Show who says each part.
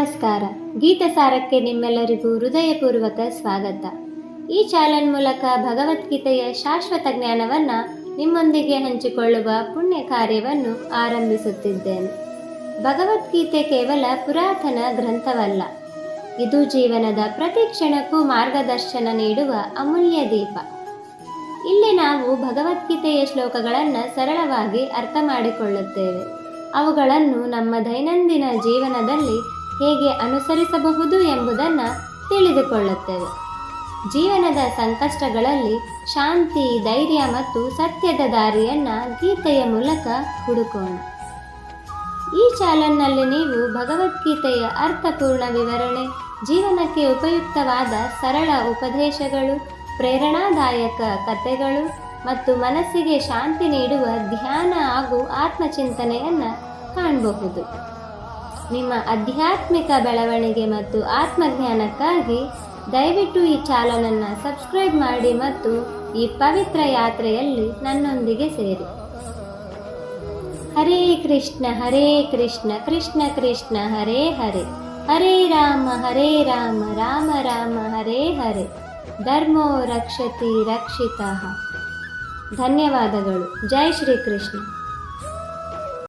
Speaker 1: ನಮಸ್ಕಾರ. ಗೀತಸಾರಕ್ಕೆ ನಿಮ್ಮೆಲ್ಲರಿಗೂ ಹೃದಯಪೂರ್ವಕ ಸ್ವಾಗತ. ಈ ಚಾನಲ್ ಮೂಲಕ ಭಗವದ್ಗೀತೆಯ ಶಾಶ್ವತ ಜ್ಞಾನವನ್ನು ನಿಮ್ಮೊಂದಿಗೆ ಹಂಚಿಕೊಳ್ಳುವ ಪುಣ್ಯ ಕಾರ್ಯವನ್ನು ಆರಂಭಿಸುತ್ತಿದ್ದೇನೆ. ಭಗವದ್ಗೀತೆ ಕೇವಲ ಪುರಾತನ ಗ್ರಂಥವಲ್ಲ, ಇದು ಜೀವನದ ಪ್ರತಿ ಕ್ಷಣಕ್ಕೂ ಮಾರ್ಗದರ್ಶನ ನೀಡುವ ಅಮೂಲ್ಯ ದೀಪ. ಇಲ್ಲಿ ನಾವು ಭಗವದ್ಗೀತೆಯ ಶ್ಲೋಕಗಳನ್ನು ಸರಳವಾಗಿ ಅರ್ಥ ಮಾಡಿಕೊಳ್ಳುತ್ತೇವೆ. ಅವುಗಳನ್ನು ನಮ್ಮ ದೈನಂದಿನ ಜೀವನದಲ್ಲಿ ಹೇಗೆ ಅನುಸರಿಸಬಹುದು ಎಂಬುದನ್ನು ತಿಳಿದುಕೊಳ್ಳುತ್ತೇವೆ. ಜೀವನದ ಸಂಕಷ್ಟಗಳಲ್ಲಿ ಶಾಂತಿ, ಧೈರ್ಯ ಮತ್ತು ಸತ್ಯದ ದಾರಿಯನ್ನು ಗೀತೆಯ ಮೂಲಕ ಹುಡುಕೋಣ. ಈ ಚಾನಲ್ನಲ್ಲಿ ನೀವು ಭಗವದ್ಗೀತೆಯ ಅರ್ಥಪೂರ್ಣ ವಿವರಣೆ, ಜೀವನಕ್ಕೆ ಉಪಯುಕ್ತವಾದ ಸರಳ ಉಪದೇಶಗಳು, ಪ್ರೇರಣಾದಾಯಕ ಕಥೆಗಳು ಮತ್ತು ಮನಸ್ಸಿಗೆ ಶಾಂತಿ ನೀಡುವ ಧ್ಯಾನ ಹಾಗೂ ಆತ್ಮಚಿಂತನೆಯನ್ನು ಕಾಣಬಹುದು. ನಿಮ್ಮ ಆಧ್ಯಾತ್ಮಿಕ ಬೆಳವಣಿಗೆ ಮತ್ತು ಆತ್ಮಜ್ಞಾನಕ್ಕಾಗಿ ದಯವಿಟ್ಟು ಈ ಚಾನಲನ್ನು ಸಬ್ಸ್ಕ್ರೈಬ್ ಮಾಡಿ ಮತ್ತು ಈ ಪವಿತ್ರ ಯಾತ್ರೆಯಲ್ಲಿ ನನ್ನೊಂದಿಗೆ ಸೇರಿ. ಹರೇ ಕೃಷ್ಣ ಕೃಷ್ಣ ಕೃಷ್ಣ ಹರೇ ಹರೇ, ಹರೇ ರಾಮ ರಾಮ ರಾಮ ಹರೇ ಹರೇ, ಧರ್ಮೋ ರಕ್ಷತಿ ರಕ್ಷಿತಃ. ಧನ್ಯವಾದಗಳು. ಜೈ ಶ್ರೀ ಕೃಷ್ಣ.